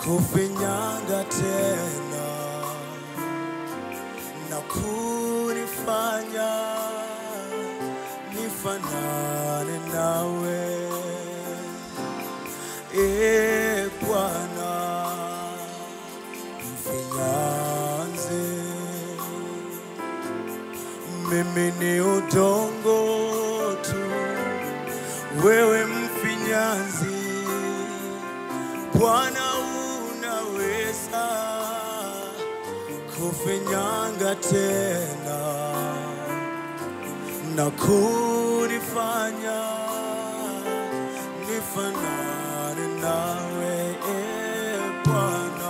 kufinyanga tena na kunifanya nifanane nawe. Bwana mfinyanze, mimi ni udongo tu, wewe mfinyanzi. Bwana unaweza kufinyanga tena na kunifanya nifanane nawe. Bwana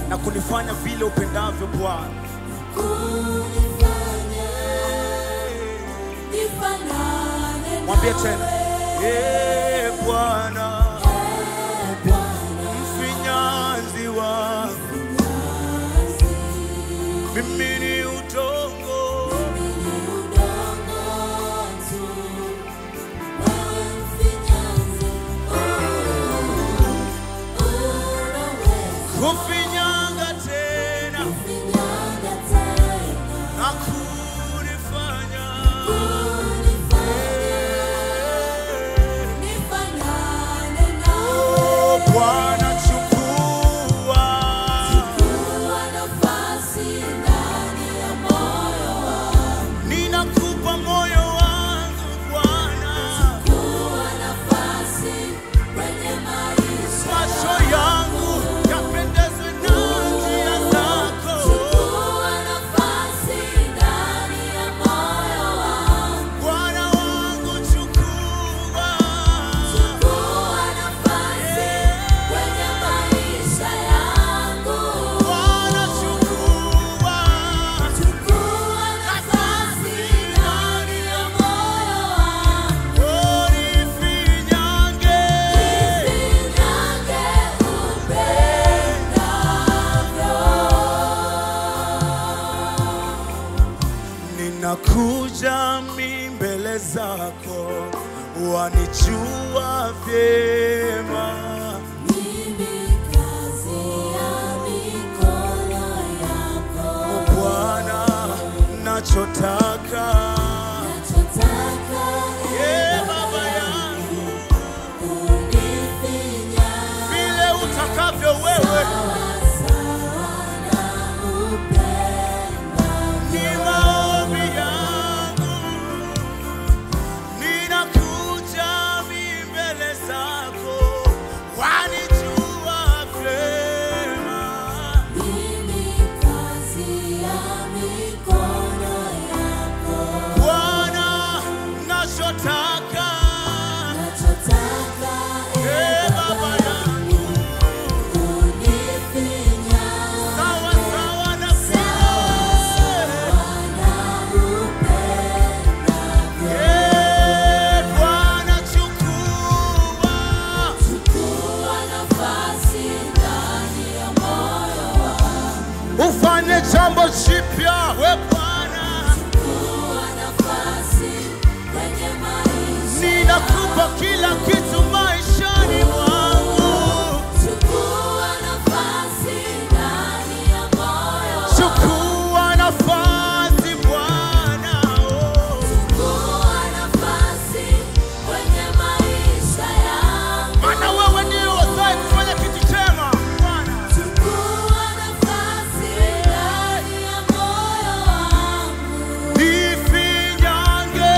na kunifanya vile upendavyo Bwana, mwambie tena, Bwana mfinyanzi wangu, mimi ni udongo, kufinyanga tena na kunifanya nifanane nawe. Bwana chukua nafasi ndani ya moyo wangu, ninakupa moyo wangu Bwana, chukua nafasi kwenye maisha, macho yangu yapendezwe na njia zako. Chukua nafasi ndani ya moyo wangu Bwana wangu, chukua nafasi kwenye maisha yangu Bwana, chukua nafasi ndani ya moyo wangu. Nifinyange ninakuja mbele zako, wanijua vyema, mimi kazi ya mikono yako Bwana, nachotaka Baba yangu, unifinyange vile utakavyo wewe. Ni maombi yangu, ninakuja mbele zako, wanijua vyema, mimi kazi ya mikono yako Bwana, nachotaka Baba yangu, unifinyange sawa sawa na Bwana, chukua nafasi ndani ya moyo wangu, ufanye jambo jipya we Bwana, chukua nafasi kwenye maisha, ninakupa kila kitu maishani mwangu, chukua nafasi ndani ya moyo, chukua nafasi Bwana, chukua nafasi kwenye maisha yangu, maana wewe ndio wazaye kufanya kitu chema Bwana, chukua nafasi ndani ya moyo wangu, nifinyange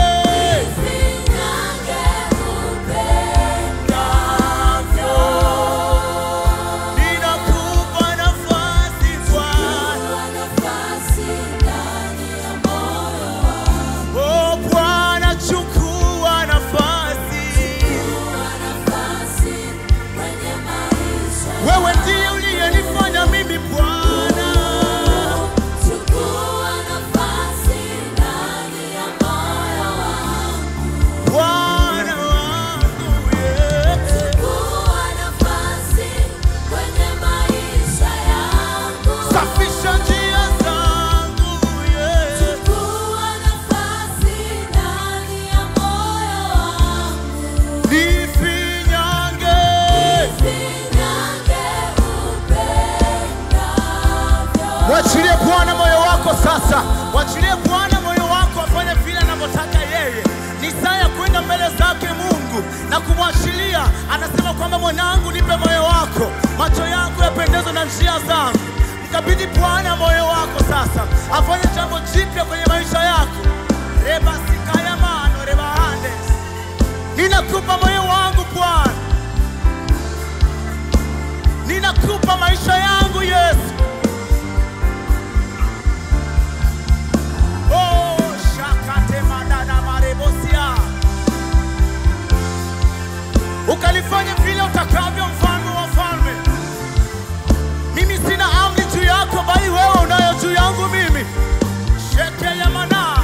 sasa wachilie Bwana moyo wako afanye vile anavyotaka yeye. Ni saa ya kwenda mbele zake Mungu na kumwachilia. Anasema kwamba mwanangu, nipe moyo wako, macho yangu yapendezwe na njia zangu. Mkabidhi Bwana moyo wako sasa, afanye jambo jipya kwenye maisha yako. Reba sikaya mano reba handes. Ninakupa moyo wangu Bwana, ninakupa maisha yangu Yesu. Oh, shakate madana marebosia. Ukalifanya vile utakavyo, mfalme wa falme. Mimi sina amri juu yako, bali wewe unayo juu yangu mimi. Sheke ya mana.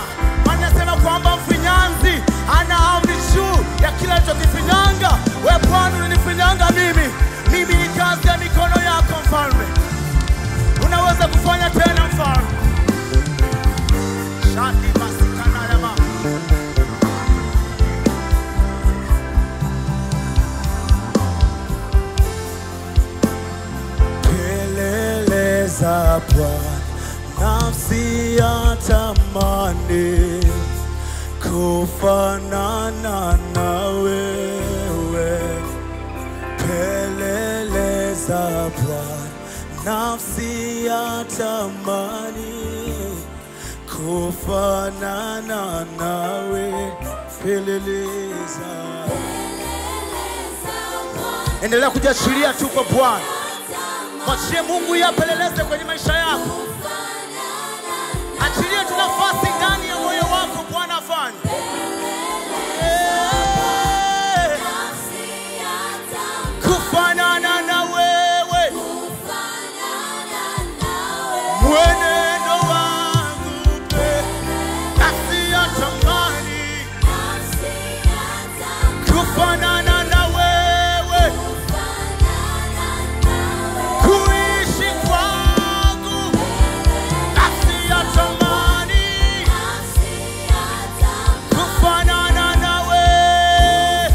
Anasema kwamba mfinyanzi ana amri juu ya kila alichokifinyanga. Wewe Bwana unanifinyanga mimi. Mimi ni kazi ya mikono yako mfalme. Unaweza kufanya tena mfalme. Shadi masikana ya ma. Kelele za Bwana nafsi ya tamani kufanana na wewe. Kelele za Bwana nafsi ya tamani kufanana nawe. Kelele za endelea kujiachilia tu kwa Bwana. Mwachie Mungu yapeleleze kwenye maisha yako. Achilia tu nafasi ndani ya moyo wako Bwana afanye. Kufanana na wewe. Mwenendo wangu pe. Nafsi ya tamani. Kufanana na wewe. Kuishi kwangu. Nafsi ya tamani. Kufanana na wewe.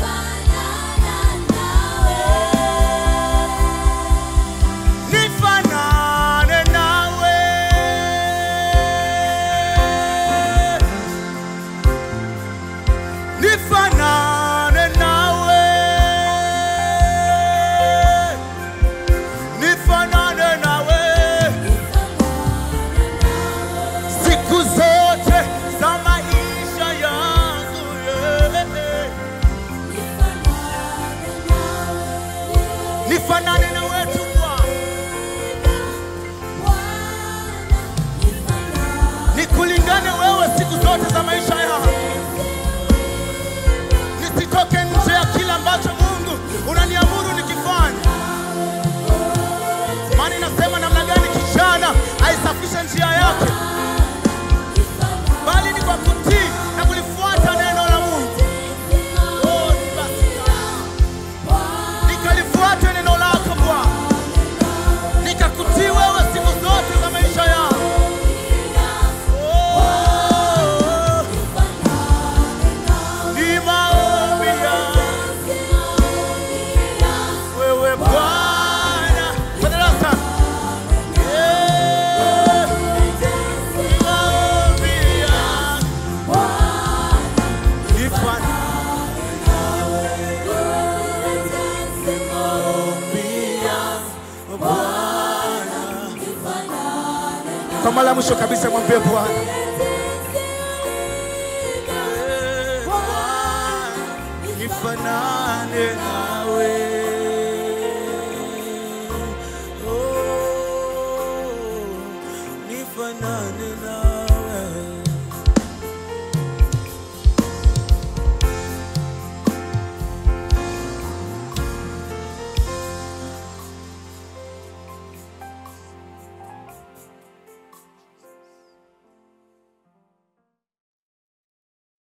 Nifanane nawe. Nifanane nawe. Nifanane nawe. Siku zote za maisha yangu nifanane nawe tu Bwana. Nikulingane wewe siku zote za maisha yangu. Nisitoke nje ya kila ambacho Mungu unaniamuru nikifanya. Maana inasema namna gani kijana aisafishe njia yake, bali ni kwa kutii na kulifuata neno la Mungu. Oh, nikalifuate neno lako Bwana, nikakutii wewe siku zote za maisha yangu. Oh, ni maombi yangu wewe Bwana. Endelea sana. Ni maombi yangu. Nifanane nawe. Ni maombi yangu Bwana. Kwa mara ya mwisho kabisa mwambie Bwana. Bwana, nifanane nawe.